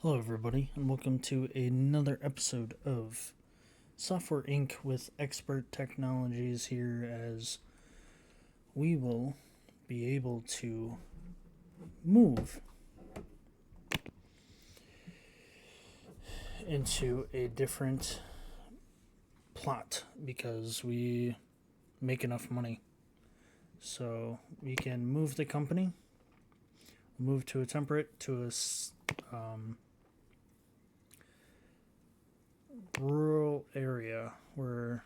Hello, everybody, and welcome to another episode of Software Inc. with Expert Technologies here, as we will be able to move into a different plot because we make enough money. So we can move the company, move to a temperate, to a rural area where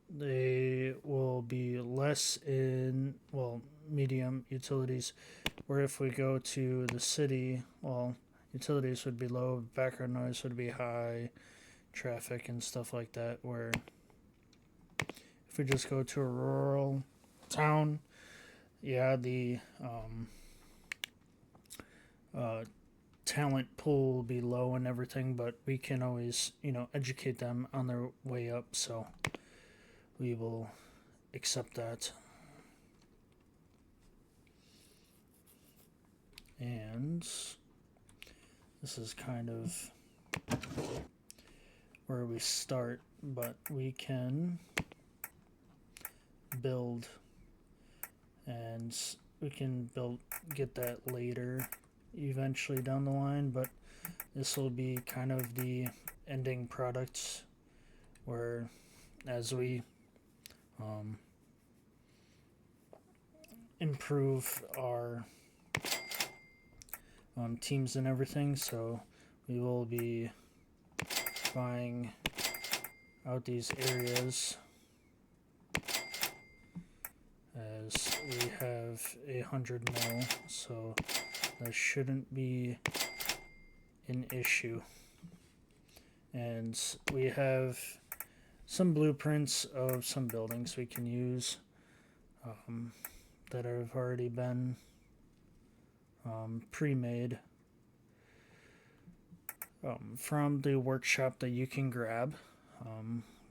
they will be less in, medium utilities, where if we go to the city, utilities would be low, background noise would be high, traffic and stuff like that, where if we just go to a rural town, the talent pool will be low and everything, but we can always, educate them on their way up, so we will accept that. And this is kind of where we start, but we can build, and we can get that later eventually down the line, but this will be kind of the ending product, where as we improve our teams and everything, so we will be buying out these areas, as we have 100 mil, so that shouldn't be an issue. And we have some blueprints of some buildings we can use that have already been pre-made from the workshop that you can grab,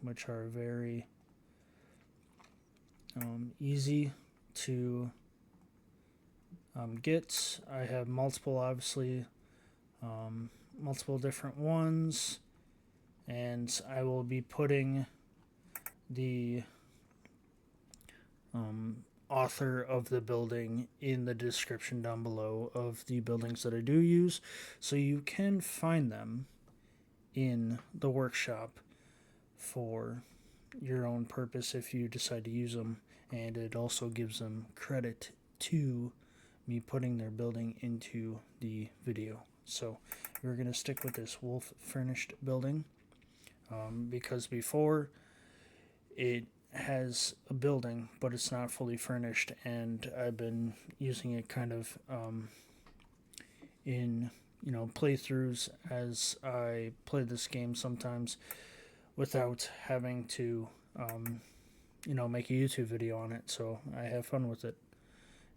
which are very easy to get. I have multiple, obviously, multiple different ones, and I will be putting the author of the building in the description down below of the buildings that I do use, so you can find them in the workshop for your own purpose if you decide to use them, and it also gives them credit to me putting their building into the video. So we're going to stick with this wolf furnished building, because before it has a building but it's not fully furnished, and I've been using it kind of in playthroughs as I play this game sometimes without having to make a YouTube video on it, so I have fun with it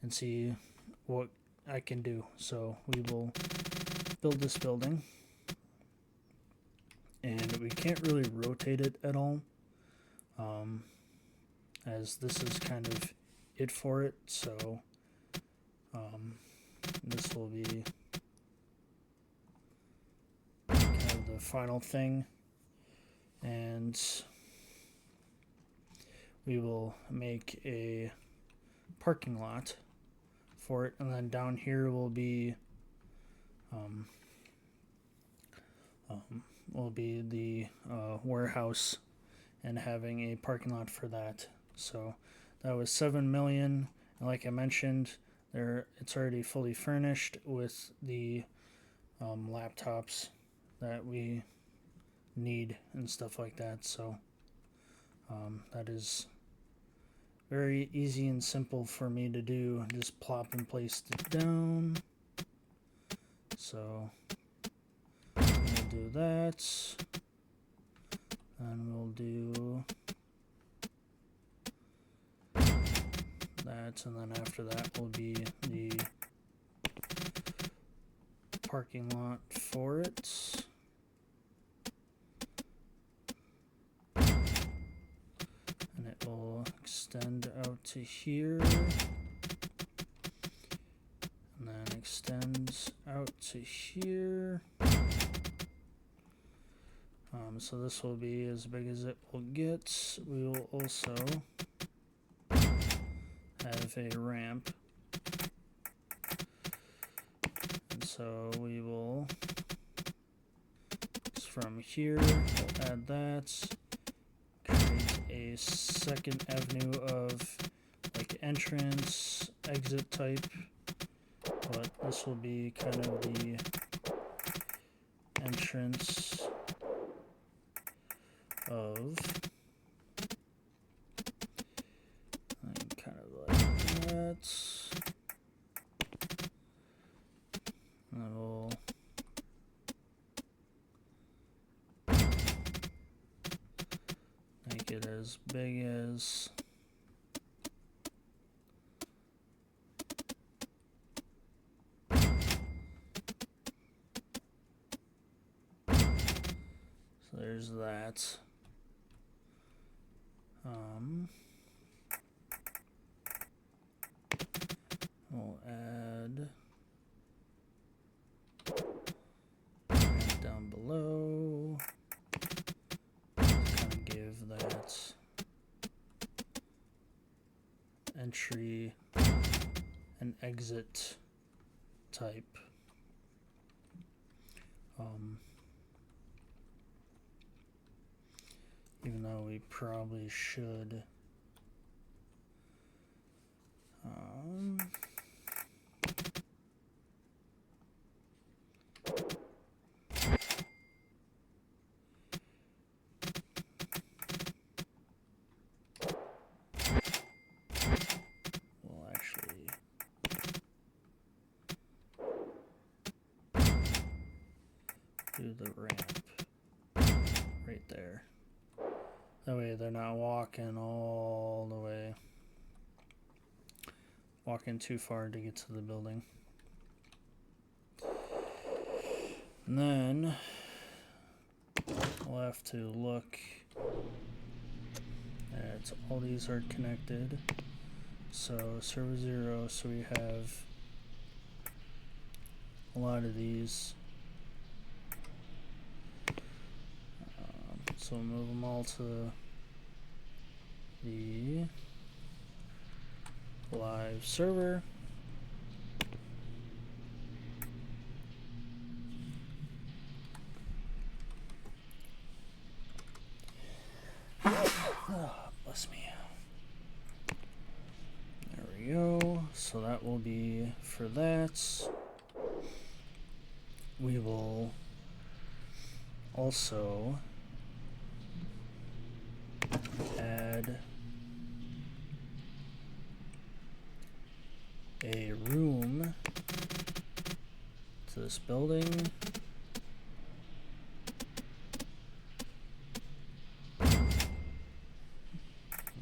and see what I can do. So we will build this building, and we can't really rotate it at all, as this is kind of it for it, so this will be kind of the final thing, and we will make a parking lot for it, and then down here will be the warehouse, and having a parking lot for that. So that was 7 million, and like I mentioned, it's already fully furnished with the laptops that we need and stuff like that. So that is very easy and simple for me to do. Just plop and place it down. So we'll do that, and we'll do that, and then after that will be the parking lot for it. And it will extend out to here. extends out to here. So this will be as big as it will get. We will also have a ramp. And so we will, from here, we'll add that, create a second avenue of like entrance, exit type, but this will be kind of the entrance of, kind of like that. And we'll make it as big as there's that. We'll add down below. Kind of give that entry and exit type. Even though we probably should we'll actually do the ramp right there. That way they're not walking all the way, walking too far to get to the building. And then we'll have to look at all these are connected. So server 0, so we have a lot of these. So we'll move them all to the live server. Oh, bless me. There we go. So that will be for that. We will also add a room to this building.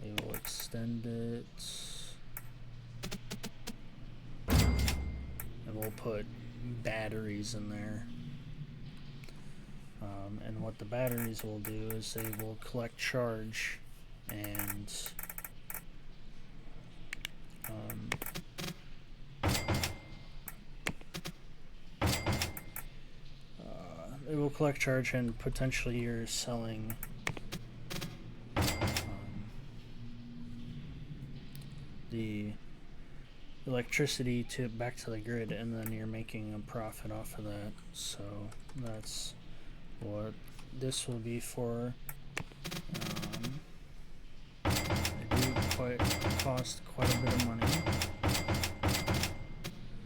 We will extend it and we'll put batteries in there. And what the batteries will do is they will collect charge and it will collect charge and potentially you're selling the electricity to back to the grid, and then you're making a profit off of that. So that's what this will be for. They do cost quite a bit of money,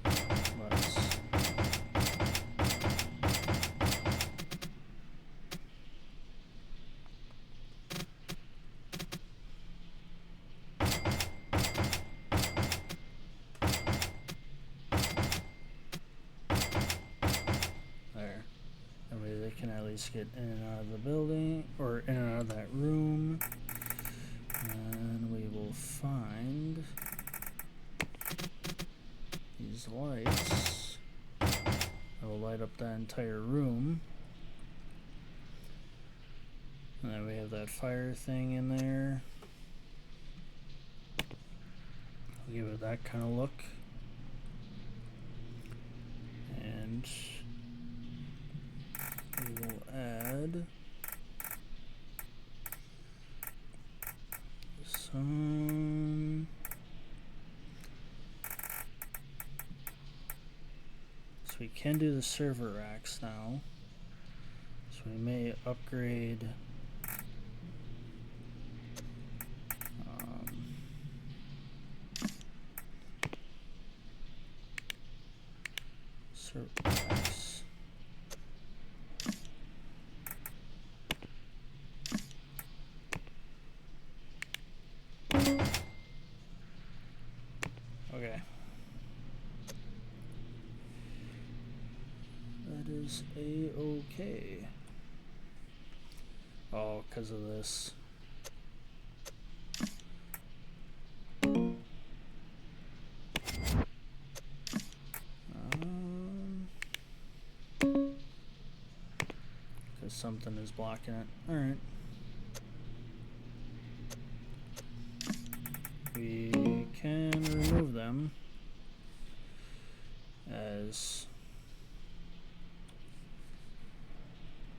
but get in and out of the building, or in and out of that room, and we will find these lights that will light up that entire room, and then we have that fire thing in there. I'll give it that kind of look. And we will add some. So we can do the server racks now. So we may upgrade server racks. Okay. That is a-okay. Oh, because of this. Because something is blocking it. Alright. We can remove them as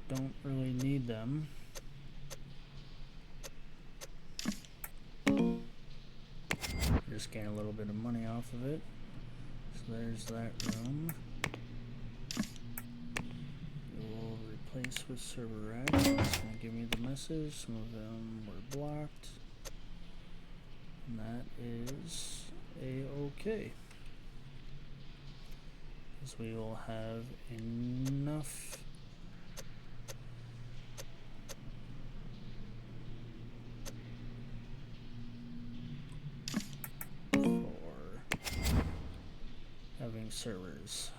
don't really need them. Just gain a little bit of money off of it. So there's that room. We'll replace with server racks. It's going to give me the message. Some of them were blocked. And that is a-okay. Because we will have enough servers.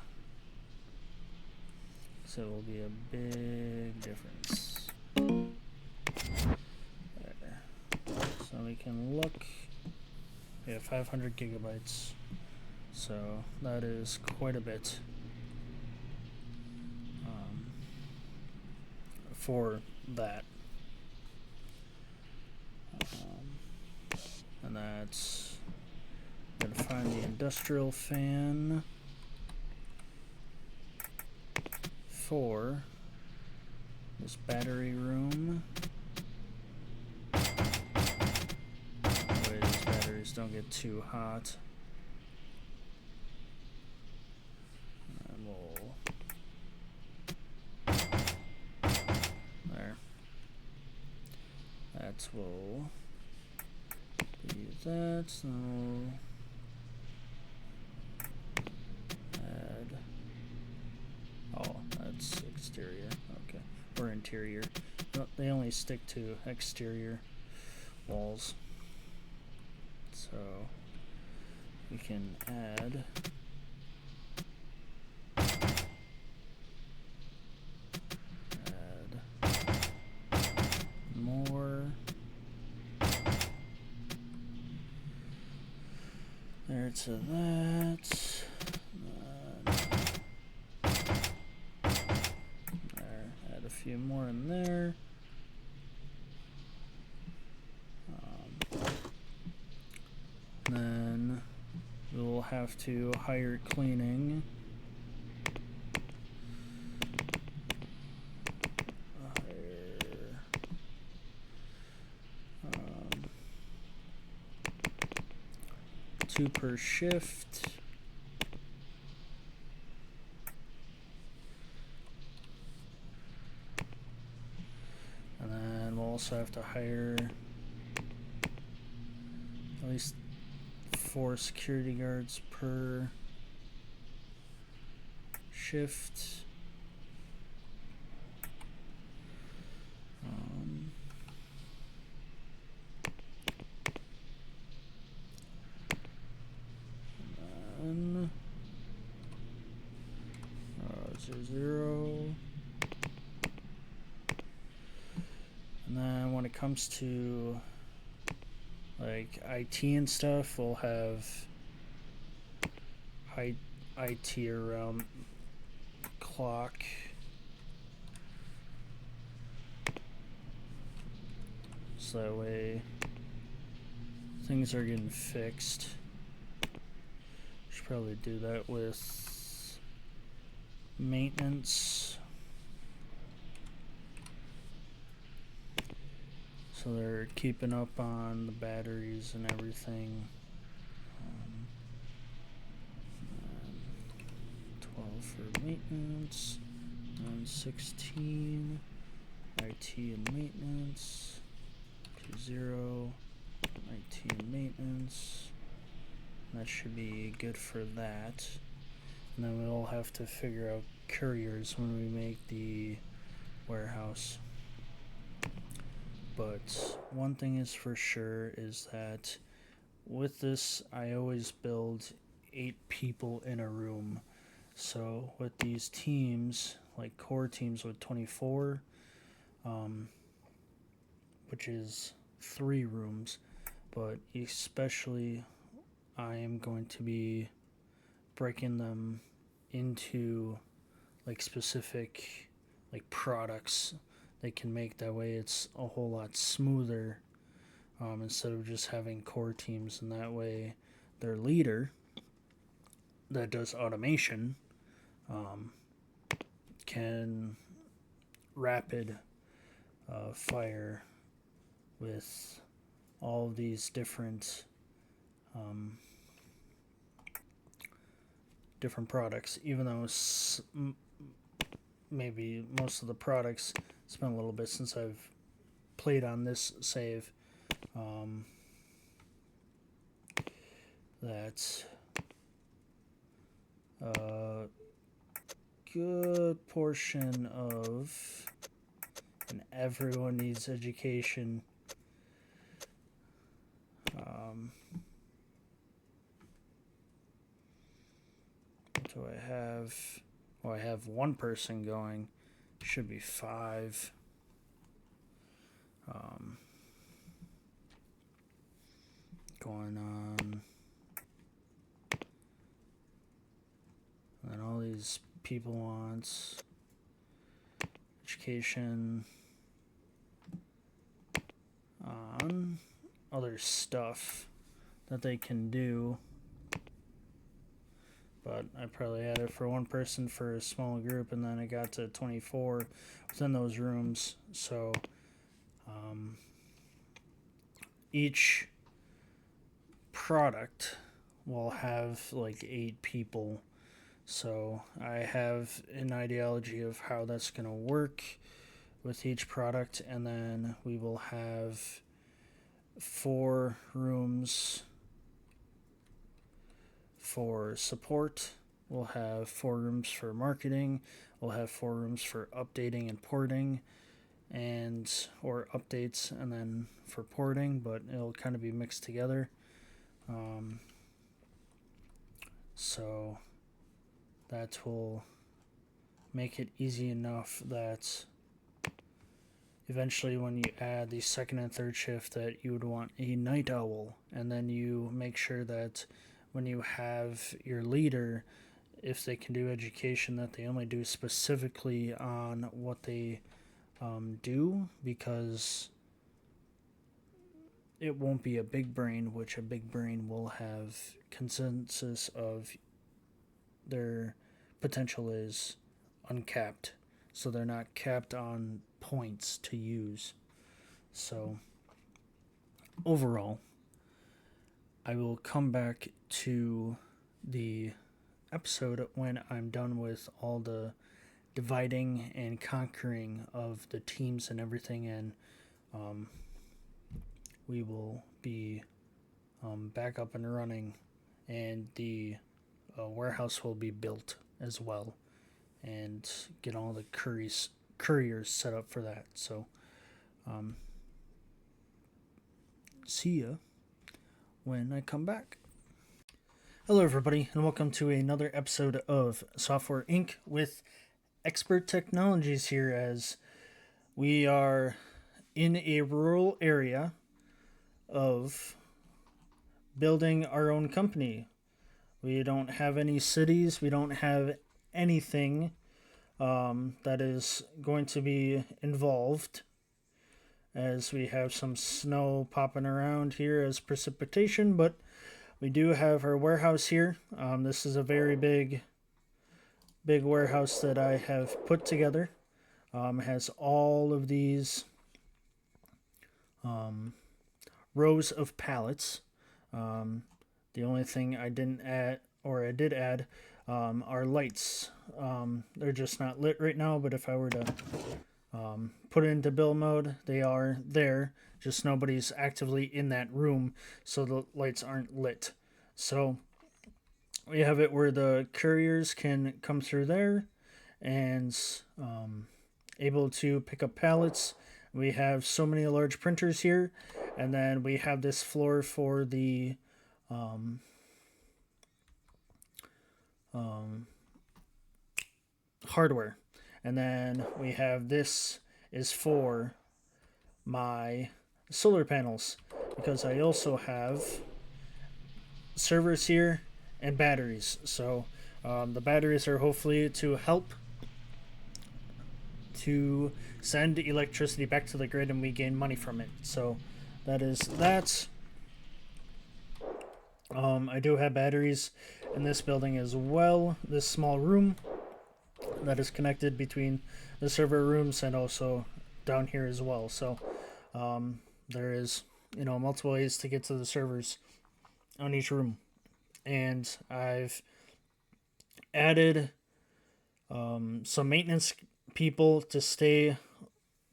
So it will be a big difference. There. So we can look. We have 500 gigabytes. So that is quite a bit for that. And that's going to find the industrial fan for this battery room. That way these batteries don't get too hot. And we'll there. That will be that. So add. Oh, that's exterior. Okay, or interior. No, they only stick to exterior walls. So we can add more. There to that. There, add a few more in there. Then we'll have to hire cleaning. Two per shift. And then we'll also have to hire at least 4 security guards per shift. And then 0. And then when it comes to like IT and stuff, we'll have high IT around clock. So that way things are getting fixed. Should probably do that with maintenance. So they're keeping up on the batteries and everything. 12 for maintenance, and 16 IT and maintenance, 20 IT and maintenance. That should be good for that. And then we'll have to figure out couriers when we make the warehouse. But one thing is for sure is that with this, I always build 8 people in a room. So with these teams, like core teams with 24, which is 3 rooms, but especially I am going to be breaking them into like specific like products they can make. That way it's a whole lot smoother, instead of just having core teams, and that way their leader that does automation can rapid fire with all of these different products, even though maybe most of the products, it's been a little bit since I've played on this save, that's a good portion of, and everyone needs education. What do I have? Oh, I have 1 person going. Should be 5. Going on. And all these people want education on other stuff that they can do. But I probably had it for 1 person for a small group, and then it got to 24 within those rooms. So each product will have like 8 people. So I have an ideology of how that's going to work with each product, and then we will have 4 rooms for support. We'll have 4 rooms for marketing. We'll have 4 rooms for updating and porting, or updates and then for porting, but it'll kind of be mixed together. So that will make it easy enough that eventually when you add the 2nd and 3rd shift, that you would want a night owl, and then you make sure that when you have your leader, if they can do education, that they only do specifically on what they do, because it won't be a big brain, which a big brain will have consensus of their potential is uncapped. So they're not capped on points to use. So overall, I will come back to the episode when I'm done with all the dividing and conquering of the teams and everything, and we will be back up and running, and the warehouse will be built as well, and get all the couriers set up for that. So see ya when I come back. Hello everybody, and welcome to another episode of Software Inc. with Expert Technologies here, as we are in a rural area of building our own company. We don't have any cities, we don't have anything that is going to be involved, as we have some snow popping around here as precipitation, but we do have our warehouse here. This is a very big big warehouse that I have put together. Has all of these rows of pallets. Um, the only thing I didn't add, or I did add, are lights. They're just not lit right now, but if I were to put it into build mode, they are there. Just nobody's actively in that room, so the lights aren't lit. So we have it where the couriers can come through there and able to pick up pallets. We have so many large printers here, and then we have this floor for the hardware, and then we have this is for my solar panels, because I also have servers here and batteries. So the batteries are hopefully to help to send electricity back to the grid, and we gain money from it. So that is that. I do have batteries in this building as well. This small room that is connected between the server rooms and also down here as well. So there is, multiple ways to get to the servers on each room. And I've added some maintenance people to stay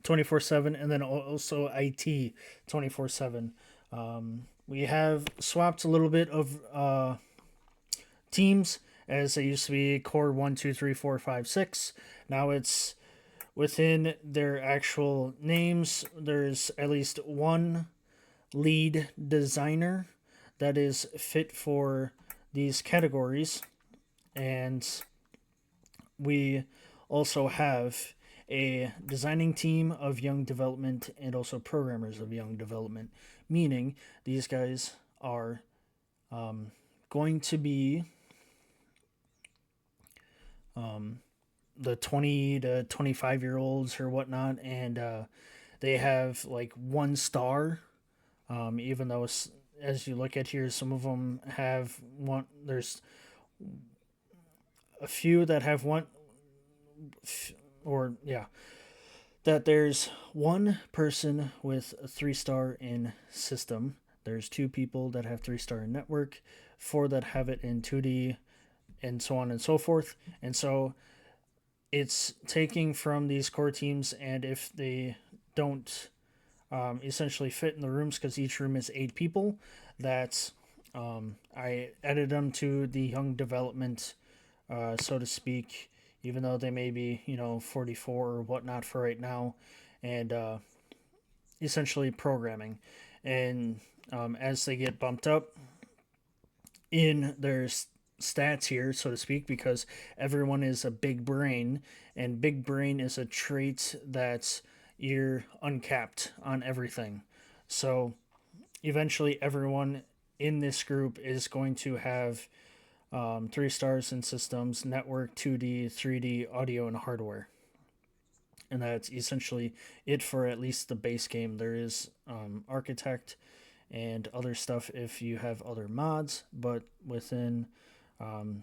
24/7, and then also IT 24/7. We have swapped a little bit of teams, as it used to be core 1, 2, 3, 4, 5, 6. Now it's within their actual names. There's at least one lead designer that is fit for these categories, and we also have a designing team of young development and also programmers of young development, meaning these guys are going to be the 20 to 25-year-olds or whatnot, and they have like 1 star, even though as you look at here, some of them have one. There's a few that have one, or yeah, that there's one person with a 3-star in system. There's 2 people that have 3-star in network, 4 that have it in 2D, and so on and so forth. And so it's taking from these core teams, and if they don't essentially fit in the rooms, because each room is 8 people, that I added them to the young development, so to speak, even though they may be 44 or whatnot for right now, and essentially programming. And as they get bumped up in their stats here, so to speak, because everyone is a big brain, and big brain is a trait that you're uncapped on everything. So eventually everyone in this group is going to have 3 stars in systems, network, 2D, 3D, audio, and hardware. And that's essentially it for at least the base game. There is architect and other stuff if you have other mods, but within the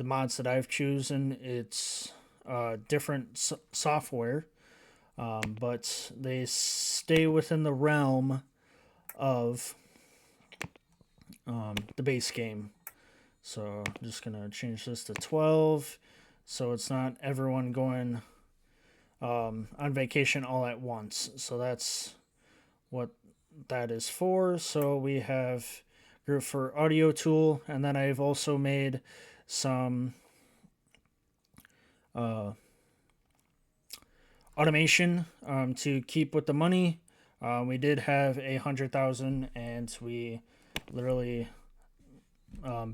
mods that I've chosen, it's different software, but they stay within the realm of the base game. So I'm just going to change this to 12, so it's not everyone going on vacation all at once. So that's what that is for. So we have group for audio tool, and then I've also made some automation to keep with the money. We did have 100,000, and we literally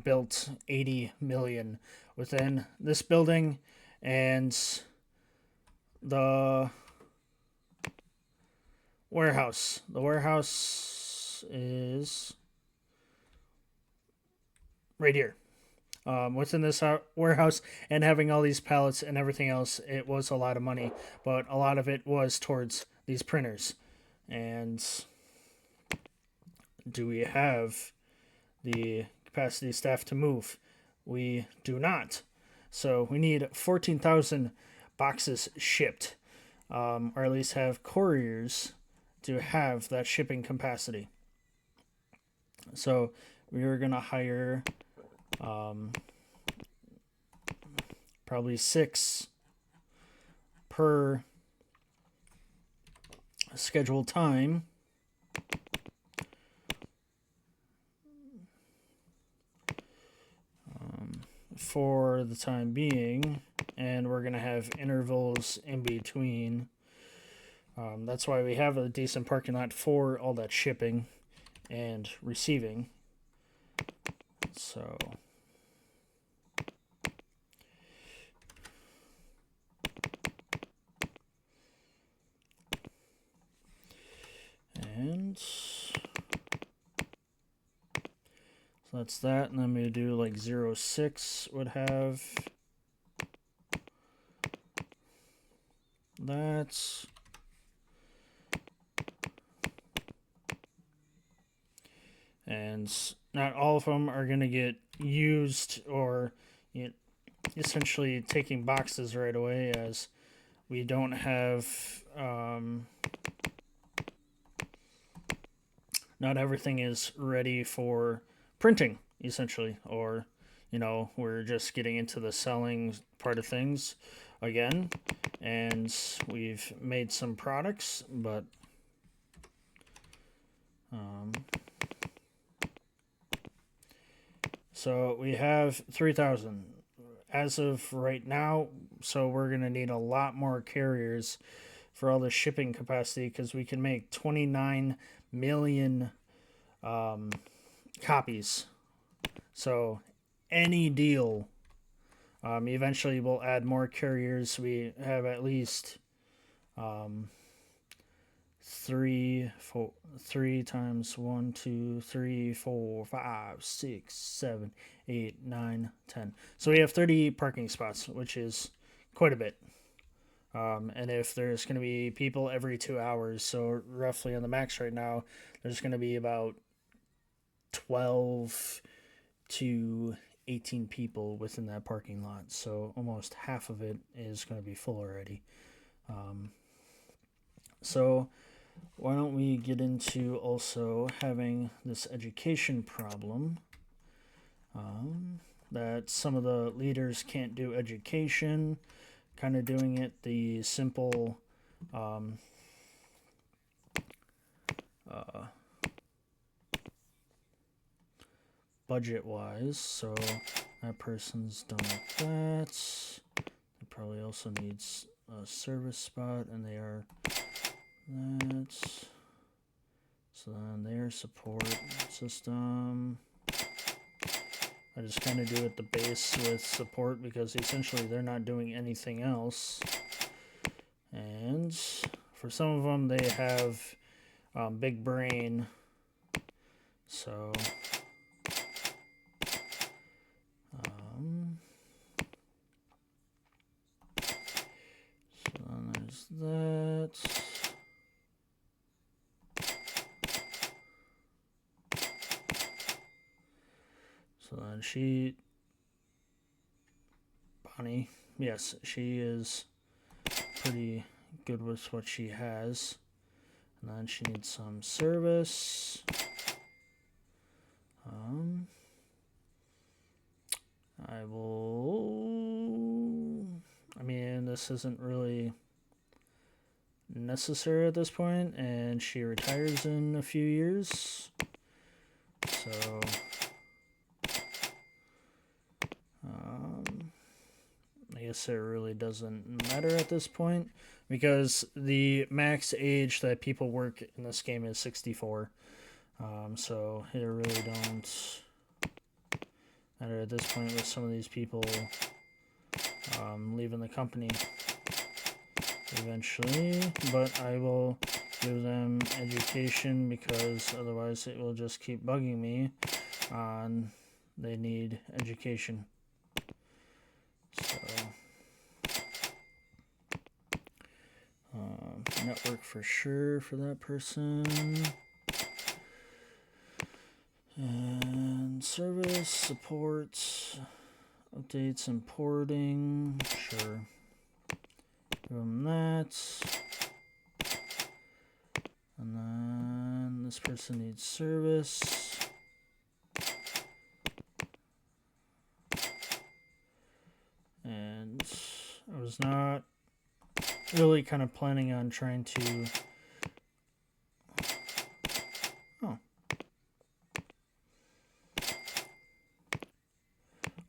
built 80 million within this building. And the warehouse is right here. Within this warehouse, and having all these pallets and everything else, it was a lot of money, but a lot of it was towards these printers. And do we have the capacity staff to move? We do not. So we need 14,000 boxes shipped, or at least have couriers to have that shipping capacity. So we are going to hire probably 6 per scheduled time. For the time being, and we're going to have intervals in between. That's why we have a decent parking lot for all that shipping and receiving. So and so that's that, and then we do like 06 would have that. And not all of them are going to get used or essentially taking boxes right away, as we don't have not everything is ready for printing, essentially, or we're just getting into the selling part of things again, and we've made some products, but so we have 3,000 as of right now, so we're going to need a lot more carriers for all the shipping capacity, because we can make 29 million copies. So any deal, eventually we'll add more carriers. We have at least 3 times 1, 2, 3, 4, 5, 6, 7, 8, 9, 10. So we have 30 parking spots, which is quite a bit. And if there's going to be people every 2 hours, so roughly on the max right now, there's going to be about 12 to 18 people within that parking lot. So almost half of it is going to be full already. So why don't we get into also having this education problem, that some of the leaders can't do education, kind of doing it the simple budget-wise. So that person's done with that. It probably also needs a service spot, and they are that. So then their support system, I just kind of do it the base with support, because essentially they're not doing anything else. And for some of them, they have big brain. So then there's that. So then Bonnie, yes, she is pretty good with what she has. And then she needs some service. I mean, this isn't really necessary at this point, and she retires in a few years. So I guess it really doesn't matter at this point, because the max age that people work in this game is 64. So it really don't matter at this point with some of these people leaving the company eventually. But I will give them education, because otherwise it will just keep bugging me on they need education. So network for sure for that person, and service support Updates, importing, sure. Give them that. And then this person needs service. And I was not really kind of planning on trying to...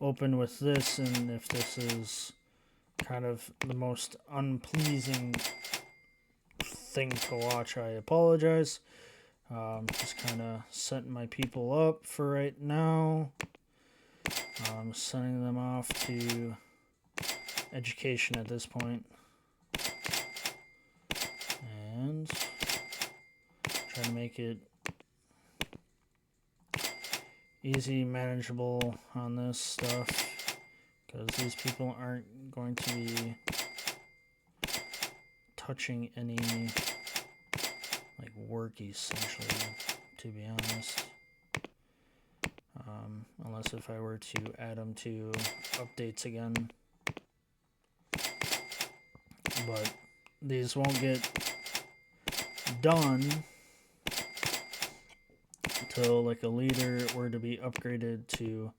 open with this, and if this is kind of the most unpleasing thing to watch, I apologize. Just kind of setting my people up for right now. Sending them off to education at this point. And trying to make it easy, manageable on this stuff, because these people aren't going to be touching any like work, essentially, to be honest, unless if I were to add them to updates again, but these won't get done until like a leader were to be upgraded to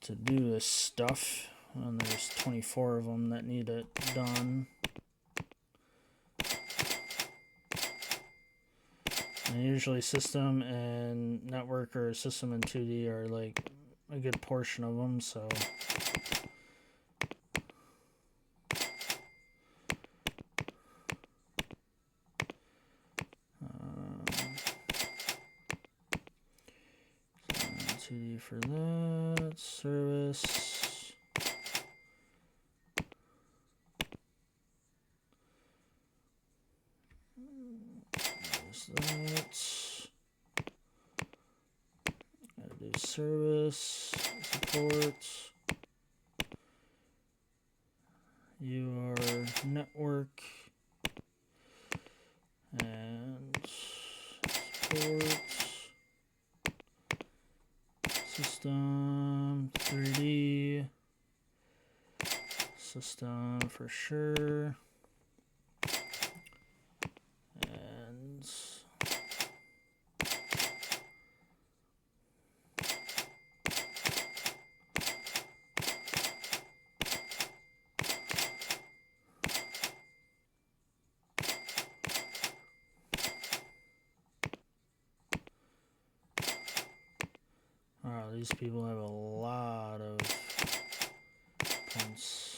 to do this stuff, and there's 24 of them that need it done. And usually system and network, or system and 2D, are like a good portion of them, so for that, service, there's that, gotta do service, support, you are network, and support, system, 3D, system for sure, and these people have a lot of points.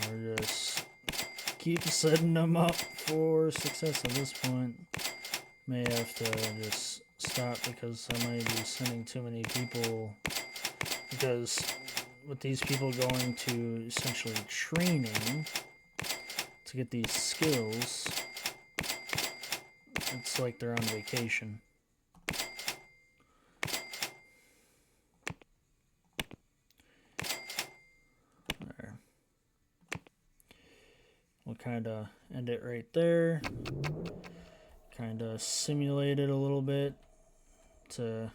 We're just keep setting them up for success at this point. May have to just stop because I might be sending too many people, because with these people going to essentially training to get these skills, it's like they're on vacation. There. We'll kind of end it right there. Kind of simulate it a little bit to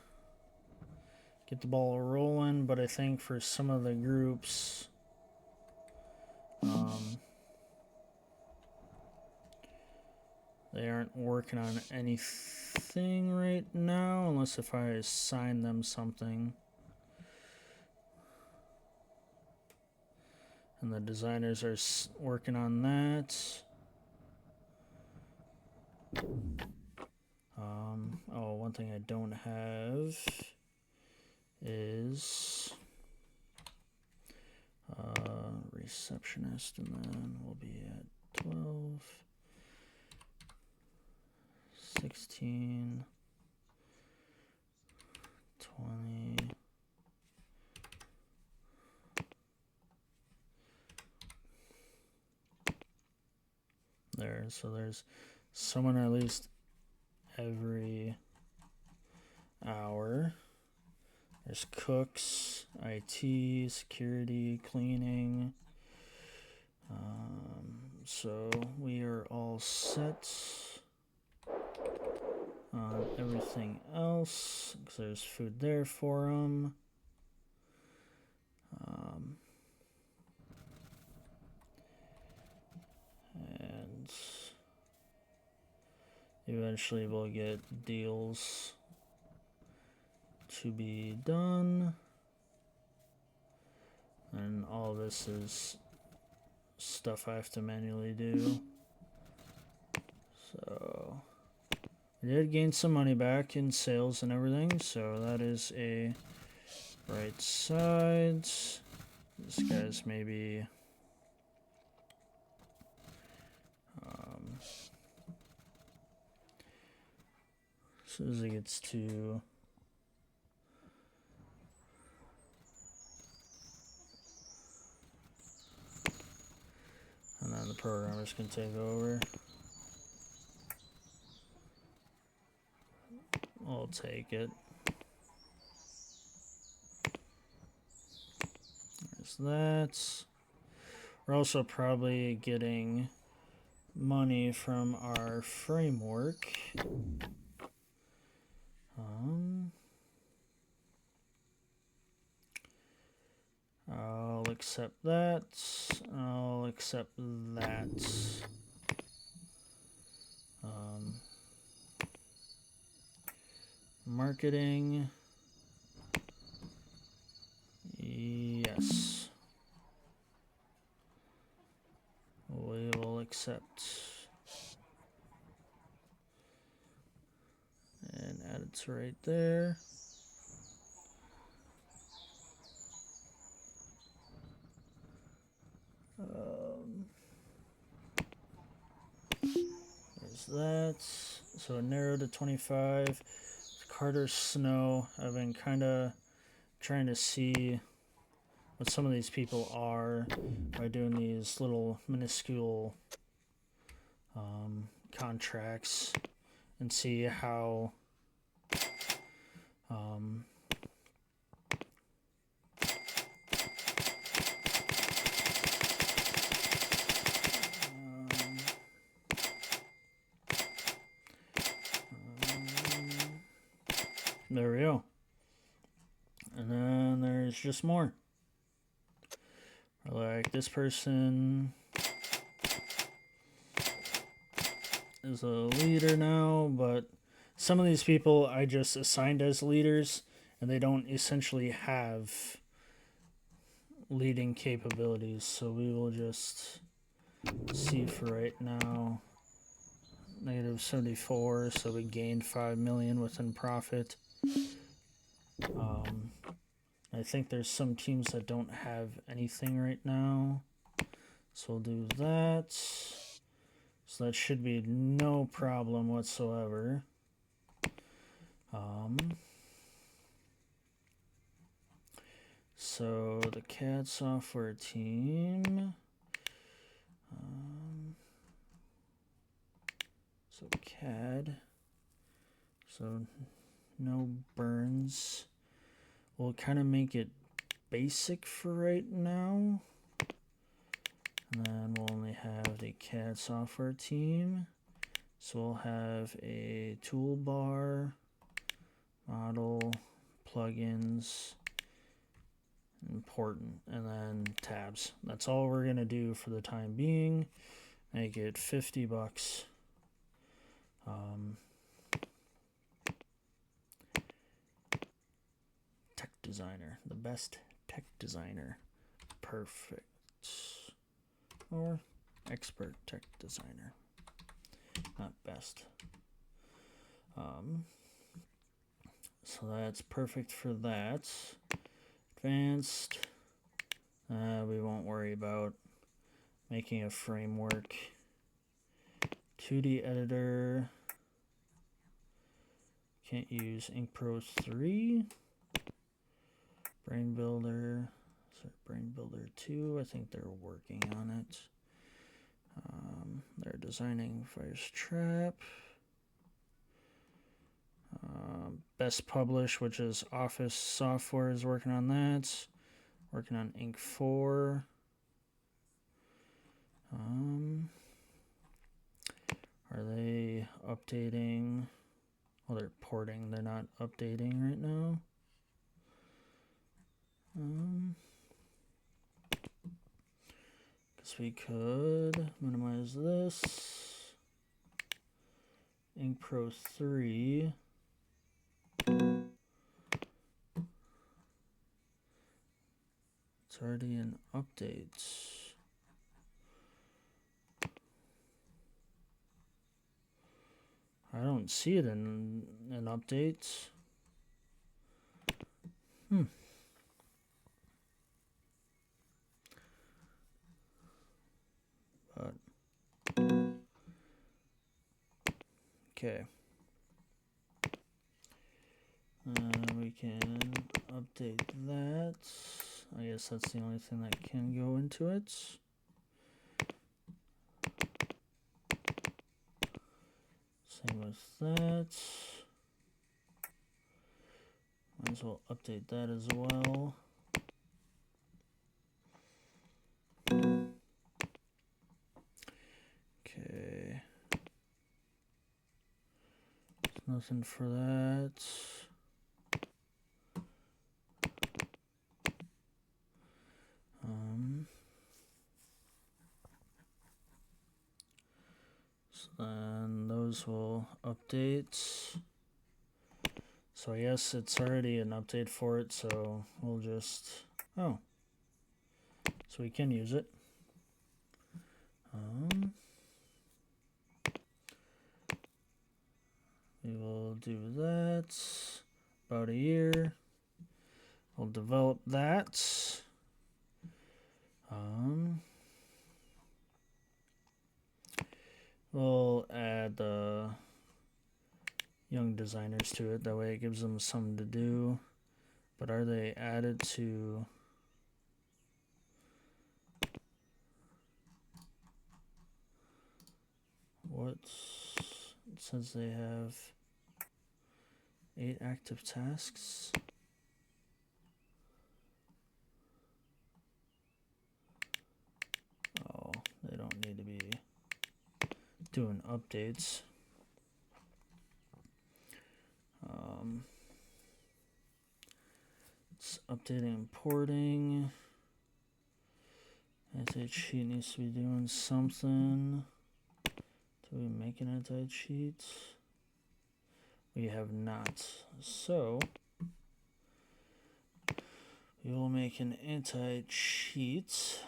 get the ball rolling, but I think for some of the groups, they aren't working on anything right now, unless if I assign them something. And the designers are working on that. Oh, one thing I don't have is receptionist, and then we'll be at 12. 16, 20, there, so there's someone at least every hour. There's cooks, IT, security, cleaning. So we are all set on everything else, because there's food there for them. And eventually we'll get deals to be done. And all this is stuff I have to manually do. So I did gain some money back in sales and everything, so that is a right side. This guy's maybe as soon as it gets to and then the programmers can take over. I'll take it. There's that. We're also probably getting money from our framework. I'll accept that. I'll accept that. Marketing. Yes. We will accept. And add it to right there. There's that. So narrow to 25. Carter Snow. I've been kind of trying to see what some of these people are by doing these little minuscule contracts and see how there we go. And then there's just more. Like this person is a leader now, but some of these people I just assigned as leaders and they don't essentially have leading capabilities. So we will just see for right now. Negative 74, so we gained 5 million within profit. I think there's some teams that don't have anything right now, so we'll do that. So that should be no problem whatsoever. So the CAD software team. So CAD. So no burns. We'll kind of make it basic for right now. And then we'll only have the CAD software team. So we'll have a toolbar, model, plugins, important, and then tabs. That's all we're going to do for the time being. Make it $50. Tech designer, the best tech designer. Perfect. Or expert tech designer. Not best. So that's perfect for that. Advanced. We won't worry about making a framework. 2D editor. Can't use Ink Pro 3. Brain Builder. Brain Builder 2. I think they're working on it. They're designing Fires Trap. Best Publish, which is Office Software, is working on that. Working on Ink 4. Are they updating? Well, they're porting. They're not updating right now. Guess we could minimize this. Ink Pro 3. It's already in updates. I don't see it in updates. But okay. We can update that. I guess that's the only thing that can go into it. Same with that. Might as well update that as well. Okay. There's nothing for that. So then those will update. So yes, it's already an update for it, so we'll just, so we can use it. We will do that about a year. We'll develop that. We'll add young designers to it. That way it gives them something to do. But are they added to... What? It says they have 8 active tasks. Oh, they don't need to be doing updates. It's updating and porting. Anti cheat needs to be doing something. Do we make an anti cheat? We have not. So we will make an anti cheat.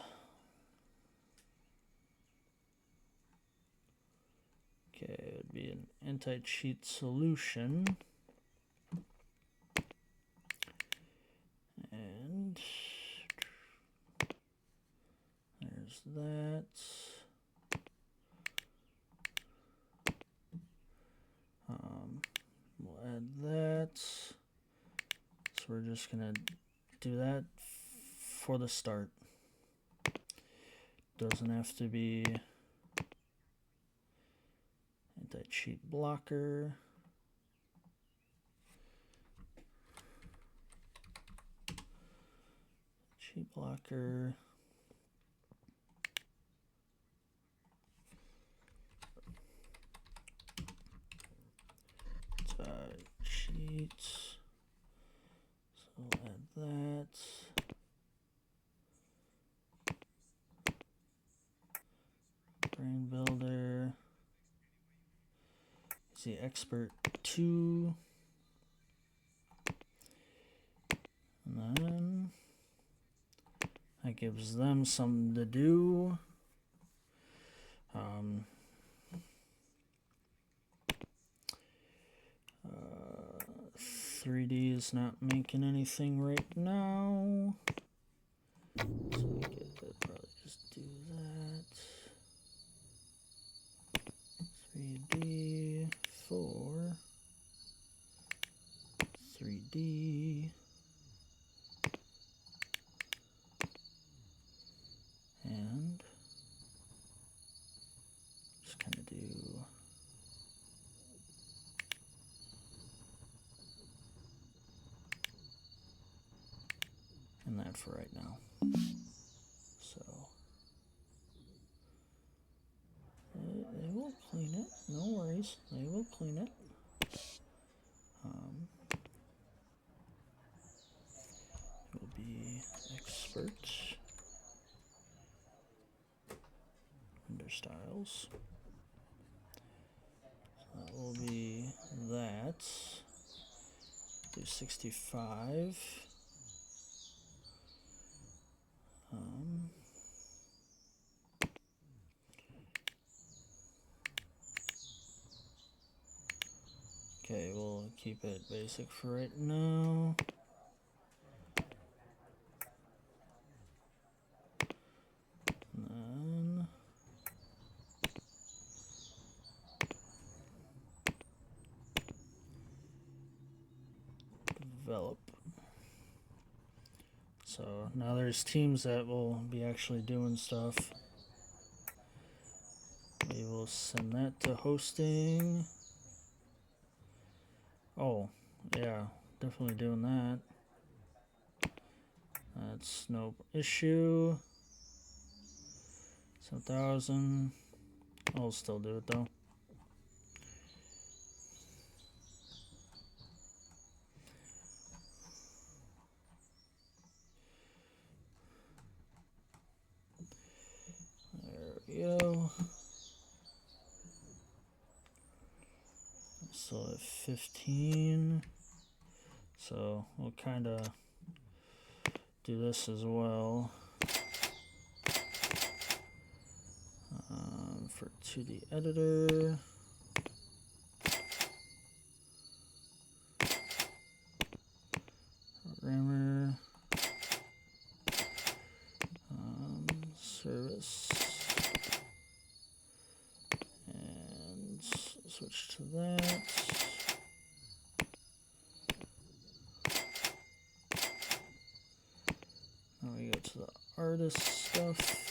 Okay, it would be an anti-cheat solution. And there's that. We'll add that. So we're just gonna do that for the start. Doesn't have to be anti-cheat blocker. Cheat blocker. Cheat. So we'll add that. Brain builder. See, expert 2. And then that gives them something to do. 3D is not making anything right now. So we could probably just do that. 3D, 4. 3D. And just kind of do in that for right now. So they will clean it. No worries. They will clean it. It will be expert render styles. So that will be that. Do 65. Okay, we'll keep it basic for right now. And then develop. So now there's teams that will be actually doing stuff. We will send that to hosting. Oh, yeah, definitely doing that. That's no issue. 7,000. I'll still do it though. There we go. So at 15. So we'll kind of do this as well. For 2D editor. Programmer. Service. And switch to that. Now we go to the artist stuff.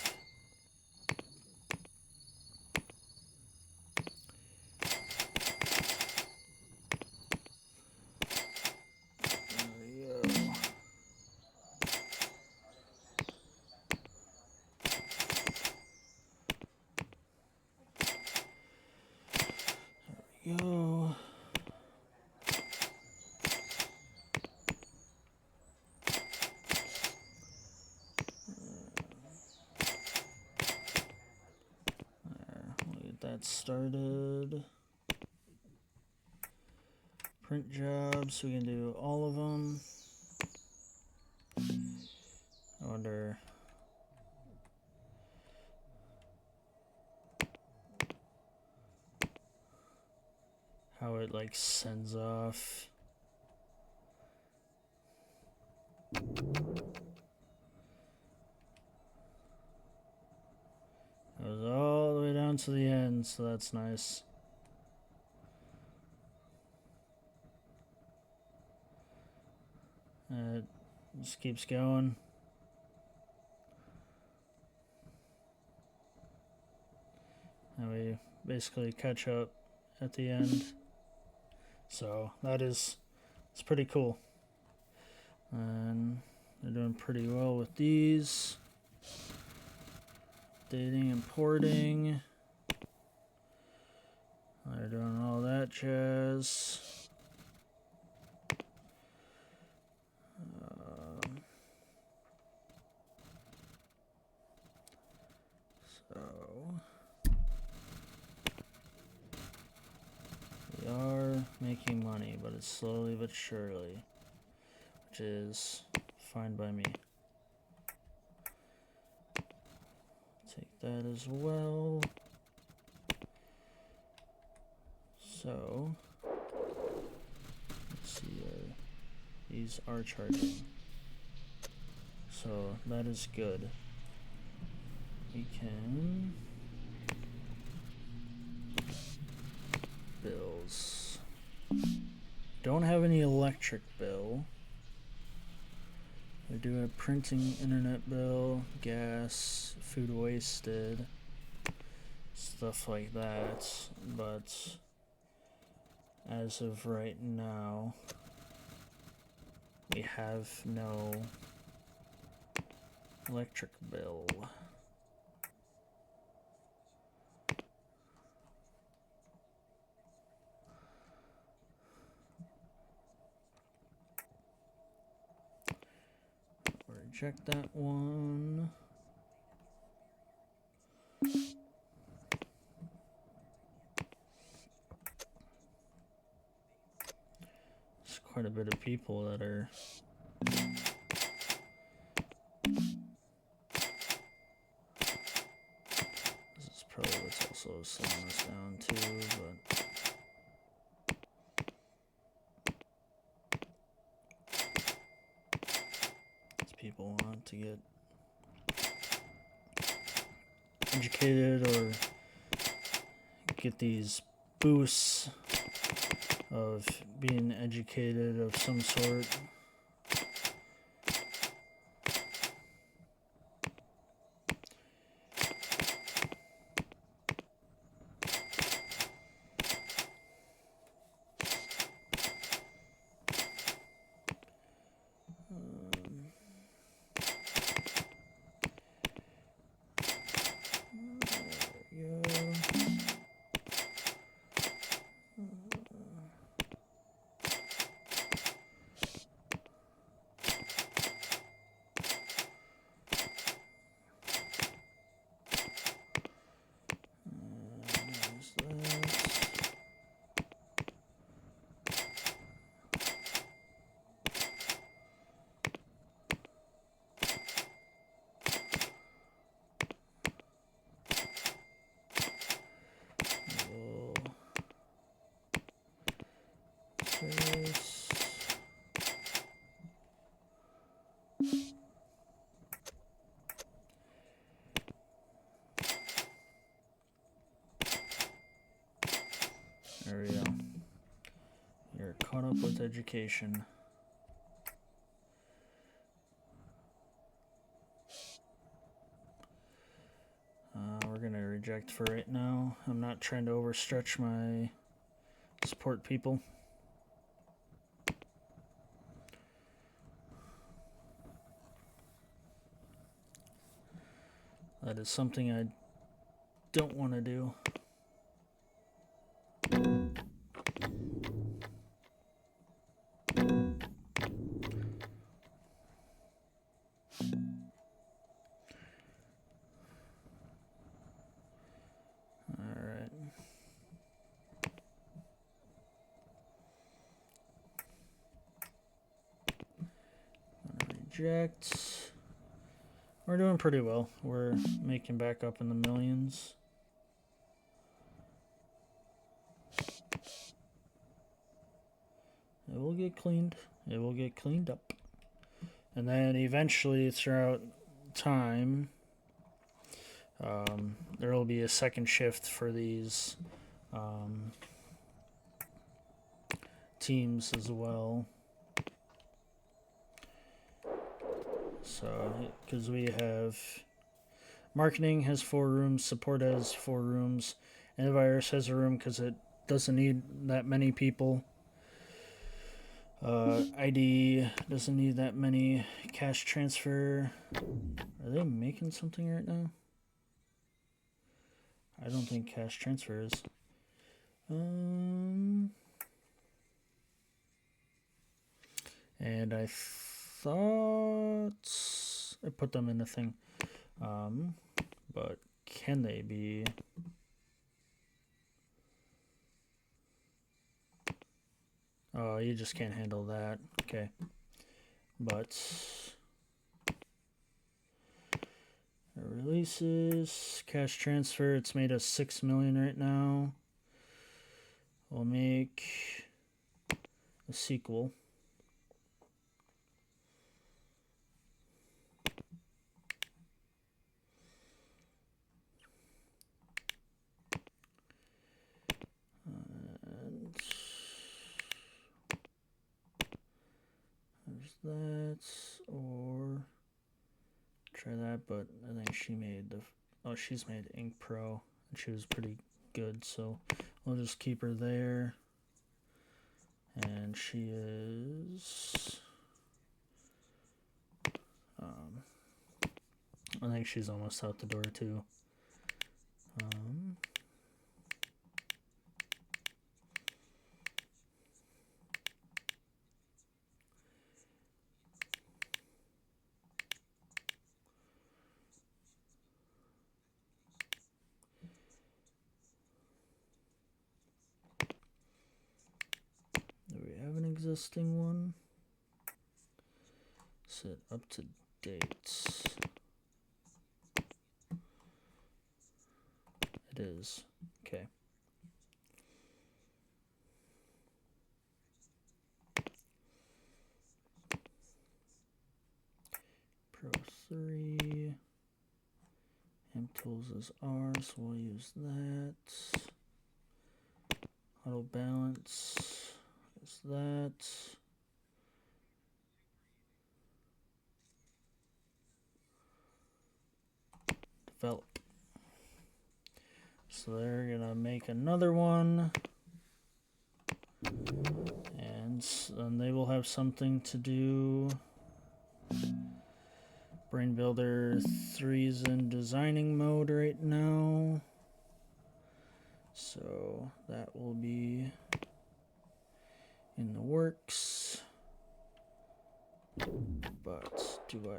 Go. We'll get that started. Print jobs, we can do all of them. I wonder. How it like sends off. It goes all the way down to the end, so that's nice. It just keeps going. And we basically catch up at the end. So that is, it's pretty cool. And they're doing pretty well with these. Dating, importing. They're doing all that jazz. We are making money, but it's slowly but surely, which is fine by me. Take that as well. So, let's see, these are charging. So that is good. We can bills. Don't have any electric bill. I do have printing, internet bill, gas, food wasted, stuff like that. But as of right now, we have no Electric bill. Reject that one. There's quite a bit of people that are probably what's also slowing us down too, but people want to get educated or get these boosts of being educated of some sort. There we go. You're caught up with education. We're going to reject for right now. I'm not trying to overstretch my support people. That is something I don't want to do. Reject. We're doing pretty well. We're making back up in the millions. It will get cleaned. It will get cleaned up. And then eventually throughout time, there will be a second shift for these teams as well. So, because we have marketing has 4 rooms, support has 4 rooms, antivirus has a room because it doesn't need that many people. ID doesn't need that many. Cash transfer. Are they making something right now? I don't think cash transfer is. And I thought I put them in a thing. But can they be? Oh, you just can't handle that. Okay. But releases, cash transfer, it's made us 6 million right now. We'll make a sequel. That, or try that, but I think she made she's made Ink Pro, and she was pretty good, so we'll just keep her there. And she is I think she's almost out the door too. Do we have an existing one? Set up to date. It is. Okay. Pro 3. Amp tools is R, so we'll use that. Auto balance is that. Develop. So they're gonna make another one, and then they will have something to do. Brain Builder 3's in designing mode right now, so that will be in the works. But do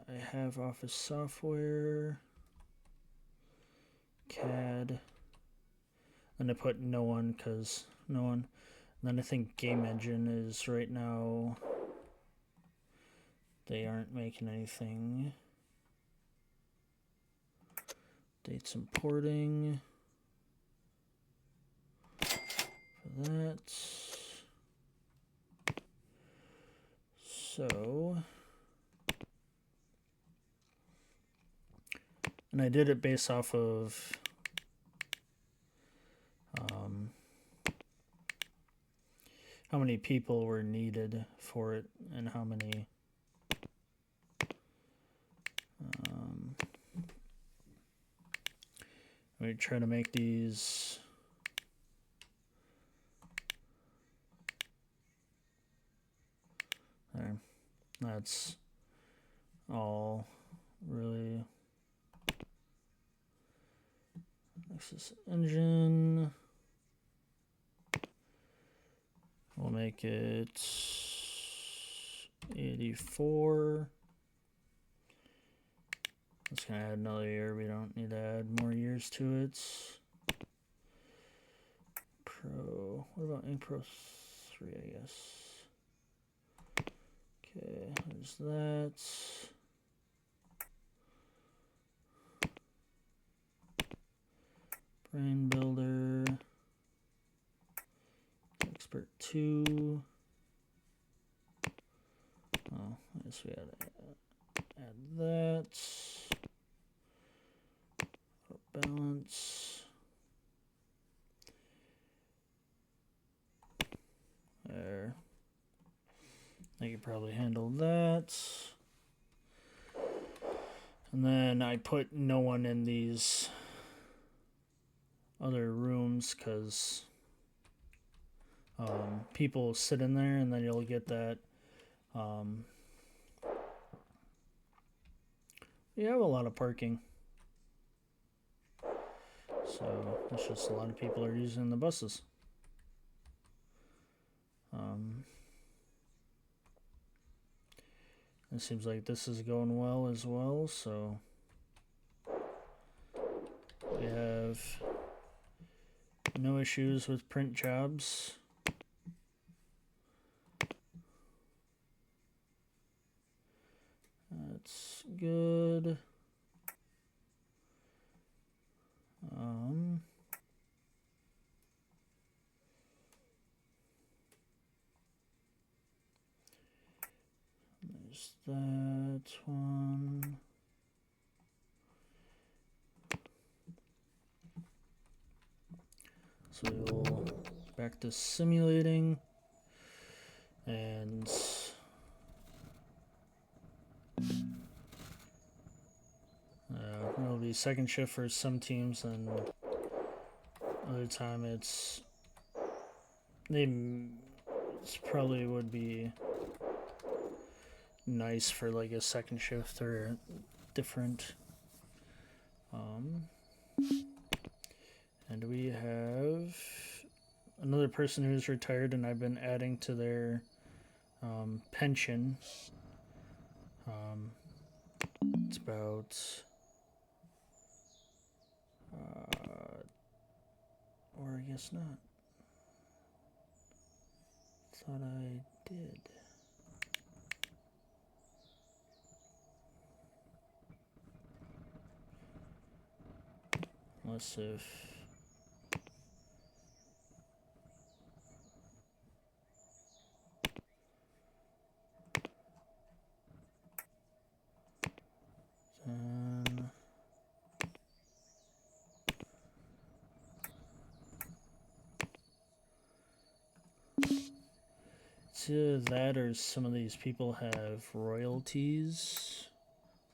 I have Office software, CAD, and I put no one because no one. And then I think Game Engine is right now. They aren't making anything. Dates importing. For that. So. And I did it based off of how many people were needed for it and how many we try to make these there. That's all really. Nexus engine. We'll make it 84. That's gonna add another year. We don't need to add more years to it. Pro. What about Ink Pro 3? I guess. Okay, there's that. Brain Builder. Expert 2. Oh, I guess we gotta add that. Balance. There. I could probably handle that. And then I put no one in these other rooms because people sit in there and then you'll get that. You have a lot of parking. So it's just a lot of people are using the buses. It seems like this is going well as well, so we have no issues with print jobs. That's good. There's that one. So we'll back to simulating, and it'll be second shift for some teams, and other time it's probably would be nice for like a second shift or different And we have another person who's retired, and I've been adding to their pension. It's about or I guess not. Thought I did. Unless if then it's either that or some of these people have royalties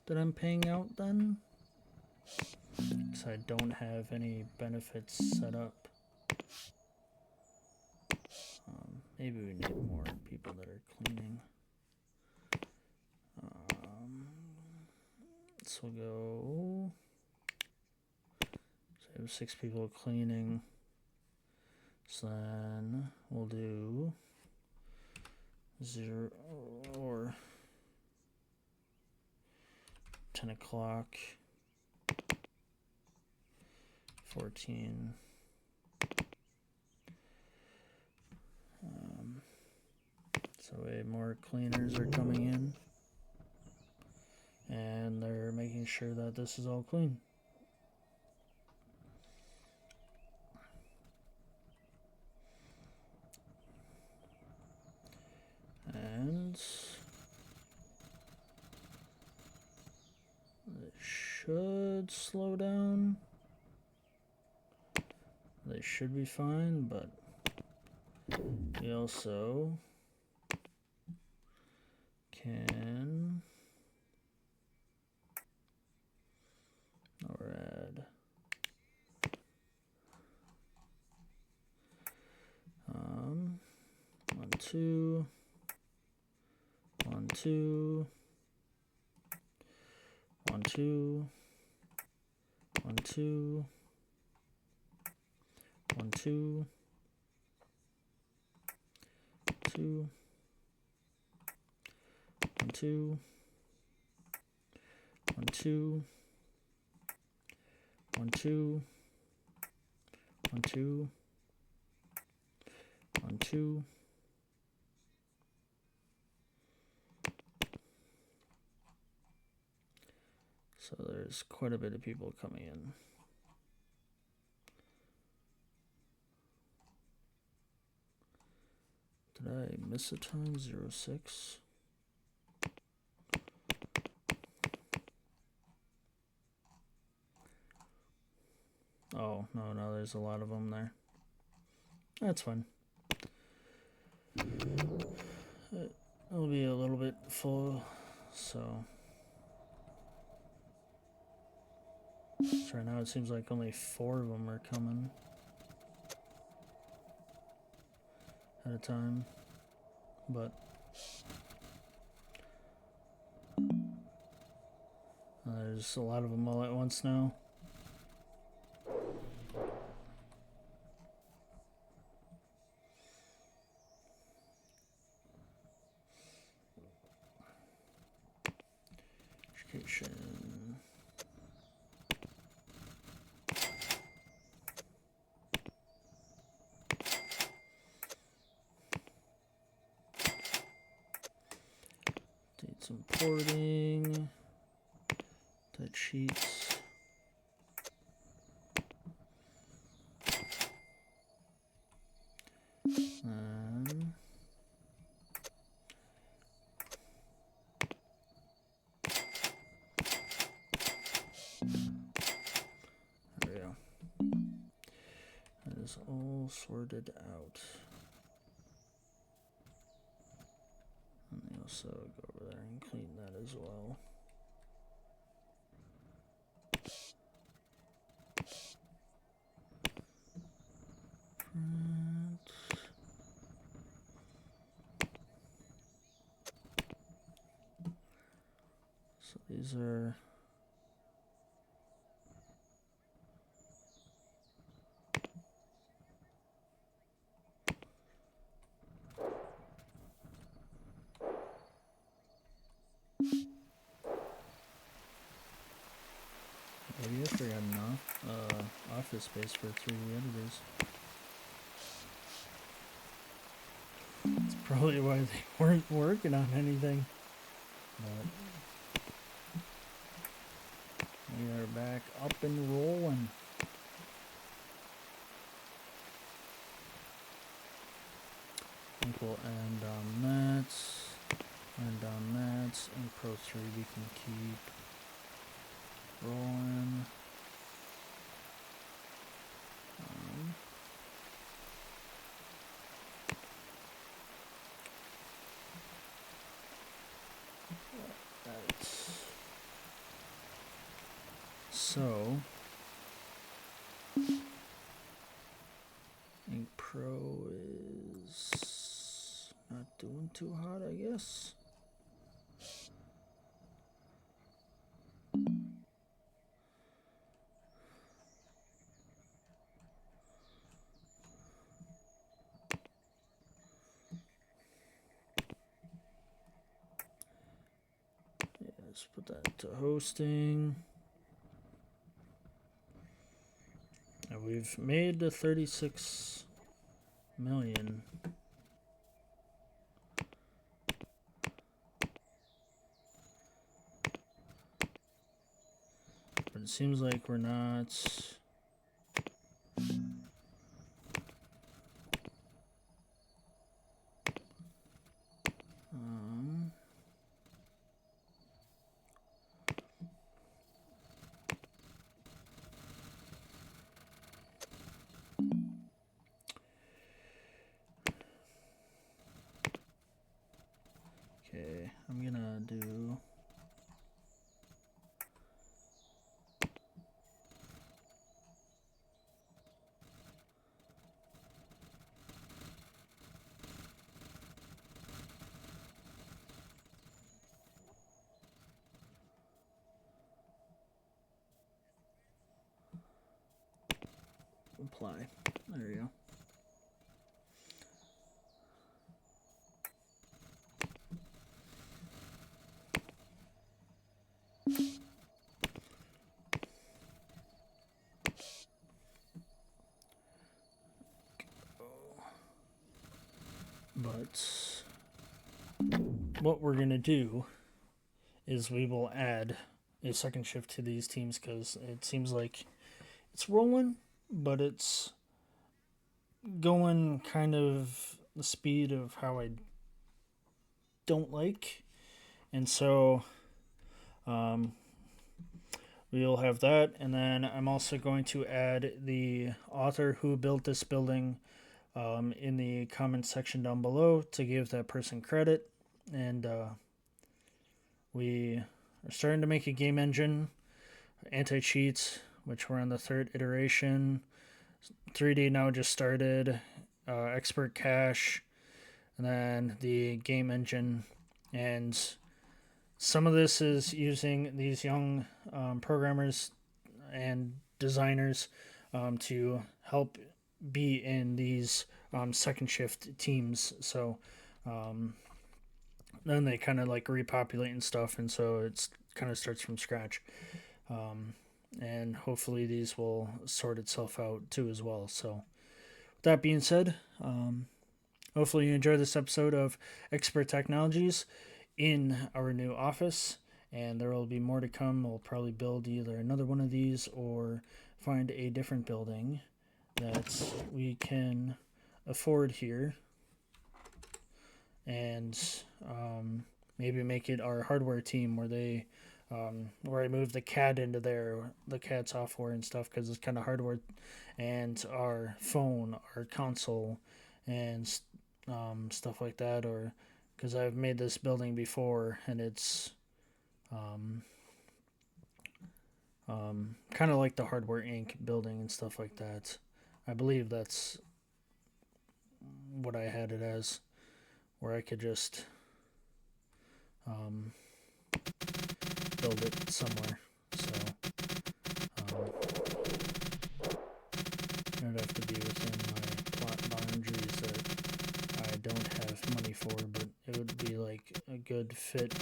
that I'm paying out then. Because I don't have any benefits set up. Maybe we need more people that are cleaning. So we'll go. So I have 6 people cleaning. So then we'll do 0 or 10 o'clock. 14. So way more cleaners are coming in. And they're making sure that this is all clean. And it should slow down. They should be fine, but we also can or add 1 2 1 2 1 2 1 2 1 2 2 1 2 1 2 1 2 1 2 1 2 So there's quite a bit of people coming in. Did I miss a time? 06? Oh, no, there's a lot of them there. That's fine. It'll be a little bit full, so right now it seems like only 4 of them are coming at a time, but there's a lot of them all at once now. Education. Dates importing. That sheets. There we go. That is all sorted out. And they also go over there and clean that as well. So these are office space for 3 editors. That's probably why they weren't working on anything. But we are back up and rolling. I think we'll end on that. And on that. And Pro 3 we can keep rolling. So, Ink Pro is not doing too hot, I guess. Yeah, let's put that to hosting. And we've made the 36 million. But it seems like we're not. Okay, I'm gonna do. Apply. There you go. But what we're going to do is we will add a second shift to these teams because it seems like it's rolling, but it's going kind of the speed of how I don't like. And so we'll have that. And then I'm also going to add the author who built this building in the comment section down below to give that person credit. And we are starting to make a game engine, anti-cheats, which we're on the 3rd iteration. 3D now just started, expert cache, and then the game engine. And some of this is using these young programmers and designers to help be in these second shift teams. So then they kind of like repopulate and stuff, and so it's kind of starts from scratch. And hopefully these will sort itself out too as well. So with that being said, hopefully you enjoy this episode of Expert Technologies in our new office, and there will be more to come. We'll probably build either another one of these or find a different building that we can afford here, and maybe make it our hardware team where they where I move the CAD into there, the CAD software and stuff, because it's kind of hardware, and our phone, our console, and stuff like that. Or because I've made this building before, and it's kind of like the Hardware Inc. building and stuff like that. I believe that's what I had it as, where I could just build it somewhere. So it would have to be within my plot boundaries that I don't have money for, but it would be like a good fit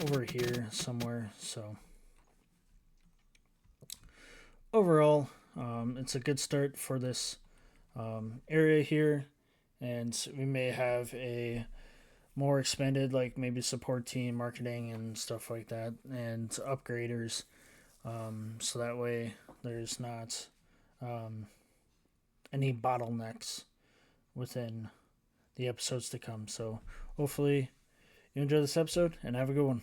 over here somewhere. So overall, It's a good start for this area here, and we may have a more expanded, like maybe support team, marketing, and stuff like that, and upgraders. So that way there's not any bottlenecks within the episodes to come. So hopefully you enjoy this episode and have a good one.